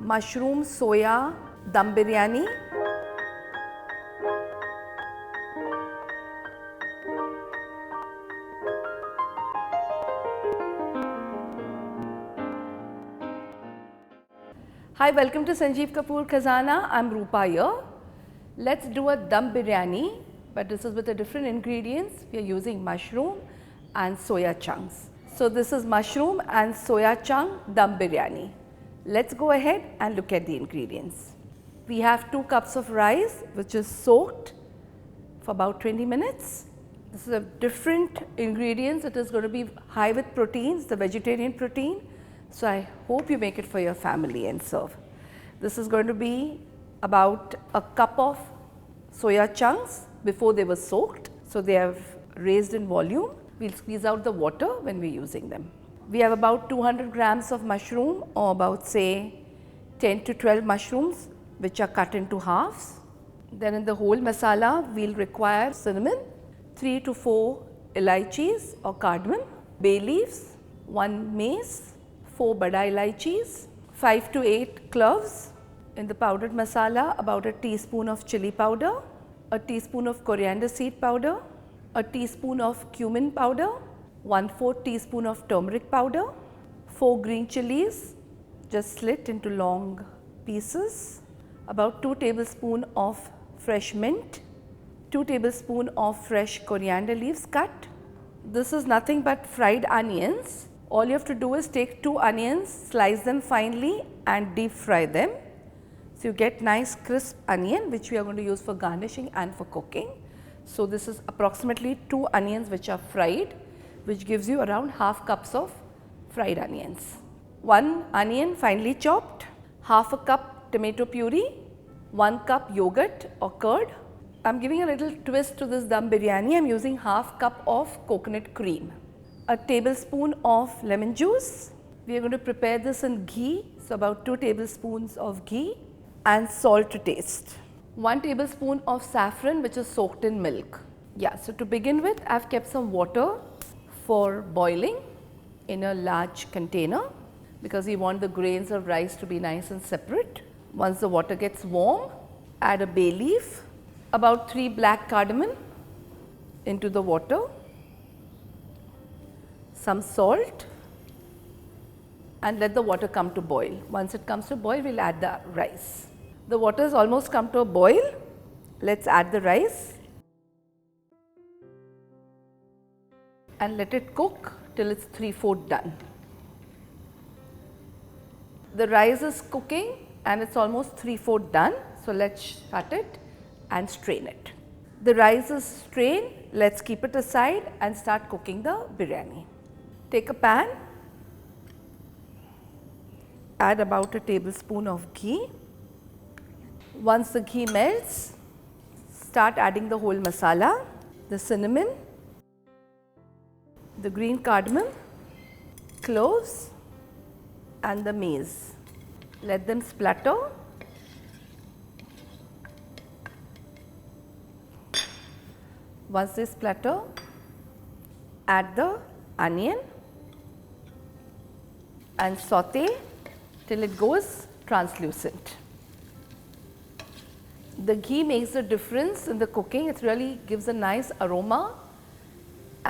mushroom soya dum biryani. Hi, welcome to Sanjeev Kapoor Khazana. I'm Rupa here. Let's do a dum biryani, but this is with a different ingredients. We are using mushroom and soya chunks. So this is mushroom and soya chunk dum biryani. Let's go ahead and look at the ingredients. We have 2 cups of rice which is soaked for about 20 minutes. This is a different ingredients. It is going to be high with proteins, the vegetarian protein. So I hope you make it for your family and serve. This is going to be about a cup of soya chunks before they were soaked. So they have raised in volume. We'll squeeze out the water when we're using them. We have about 200 grams of mushroom, or about say 10 to 12 mushrooms which are cut into halves. Then in the whole masala we'll require cinnamon, 3 to 4 ilaichis or cardamom, bay leaves, 1 mace, 4 bada ilaichis, 5 to 8 cloves. In the powdered masala, about a teaspoon of chilli powder, a teaspoon of coriander seed powder, a teaspoon of cumin powder, 1/4 teaspoon of turmeric powder, 4 green chillies just slit into long pieces, about 2 tablespoons of fresh mint, 2 tablespoons of fresh coriander leaves cut. This is nothing but fried onions. All you have to do is take 2 onions, slice them finely and deep fry them. So you get nice crisp onion which we are going to use for garnishing and for cooking. So this is approximately 2 onions which are fried, which gives you around half cups of fried onions. 1 onion finely chopped, half a cup tomato puree, 1 cup yogurt or curd. I am giving a little twist to this dum biryani. I am using half cup of coconut cream, a tablespoon of lemon juice. We are going to prepare this in ghee, so about 2 tablespoons of ghee, and salt to taste. 1 tablespoon of saffron which is soaked in milk. Yeah, so to begin with, I have kept some water for boiling in a large container because we want the grains of rice to be nice and separate. Once the water gets warm, add a bay leaf, about 3 black cardamom into the water, some salt, and let the water come to boil. Once it comes to boil, we will add the rice. The water has almost come to a boil. Let's add the rice and let it cook till it's 3/4 done. The rice is cooking and it's almost 3/4 done. So let's shut it and strain it. The rice is strained. Let's keep it aside and start cooking the biryani. Take a pan, add about a tablespoon of ghee. Once the ghee melts, start adding the whole masala, the cinnamon, the green cardamom, cloves and the mace. Let them splutter. Once they splutter, add the onion and saute till it goes translucent. The ghee makes a difference in the cooking. It really gives a nice aroma,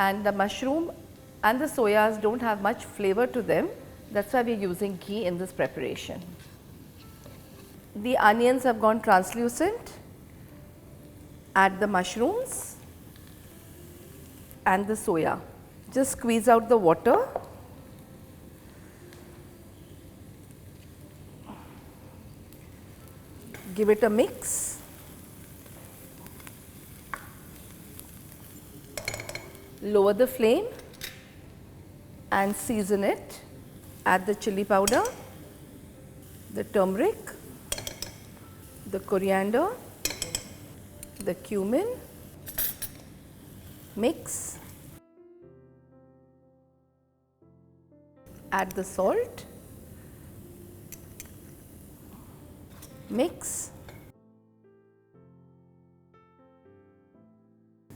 and the mushroom and the soyas don't have much flavor to them. That's why we are using ghee in this preparation. The onions have gone translucent. Add the mushrooms and the soya. Just squeeze out the water. Give it a mix. Lower the flame and season it. Add the chilli powder, the turmeric, the coriander, the cumin, mix, add the salt, mix,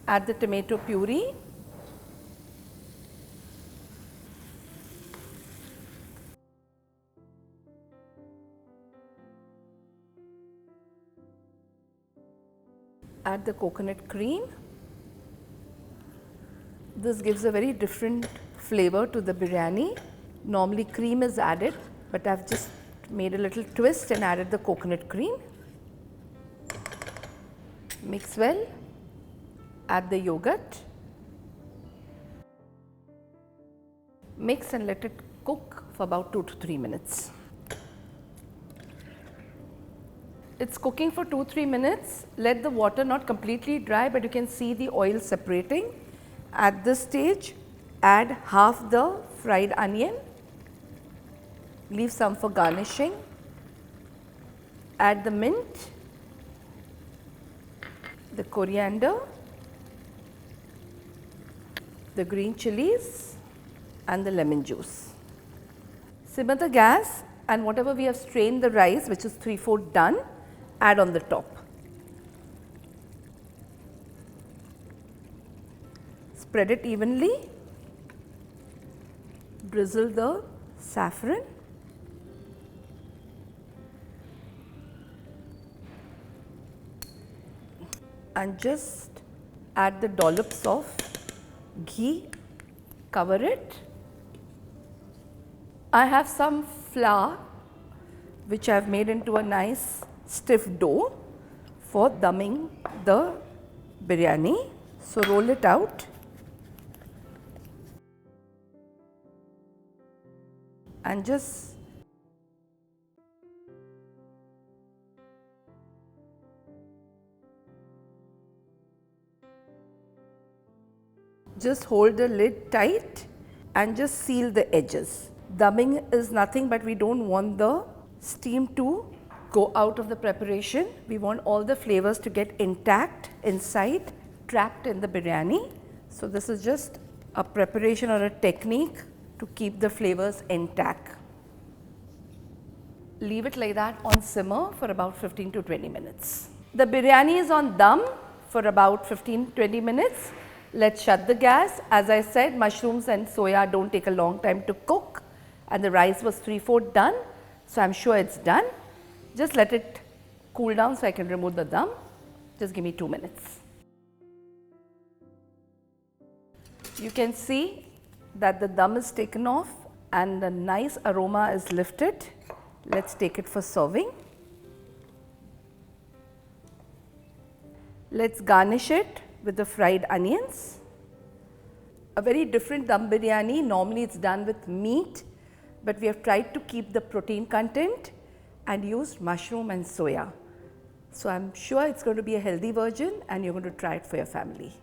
add the tomato puree, Add the coconut cream. This gives a very different flavor to the biryani. Normally cream is added, but I've just made a little twist and added the coconut cream. Mix well. Add the yogurt. Mix and let it cook for about 2 to 3 minutes. It's cooking for 2-3 minutes. Let the water not completely dry, but you can see the oil separating. At this stage, add half the fried onion. Leave some for garnishing. Add the mint, the coriander, the green chillies and the lemon juice. Simmer the gas, and whatever we have strained the rice, which is 3/4 done, add on the top. Spread it evenly. Drizzle the saffron. And just add the dollops of ghee. Cover it. I have some flour which I have made into a nice stiff dough for dumming the biryani. So roll it out and just hold the lid tight and just seal the edges. Dumming is nothing but we don't want the steam to go out of the preparation. We want all the flavors to get intact inside, trapped in the biryani. So this is just a preparation or a technique to keep the flavors intact. Leave it like that on simmer for about 15 to 20 minutes. The biryani is on dum for about 15-20 minutes. Let's shut the gas. As I said, mushrooms and soya don't take a long time to cook, and the rice was 3/4 done. So I'm sure it's done. Just let it cool down so I can remove the dum. Just give me 2 minutes. You can see that the dum is taken off and the nice aroma is lifted. Let's take it for serving. Let's garnish it with the fried onions. A very different dum biryani. Normally it's done with meat, but we have tried to keep the protein content and used mushroom and soya. So I'm sure it's going to be a healthy version and you're going to try it for your family.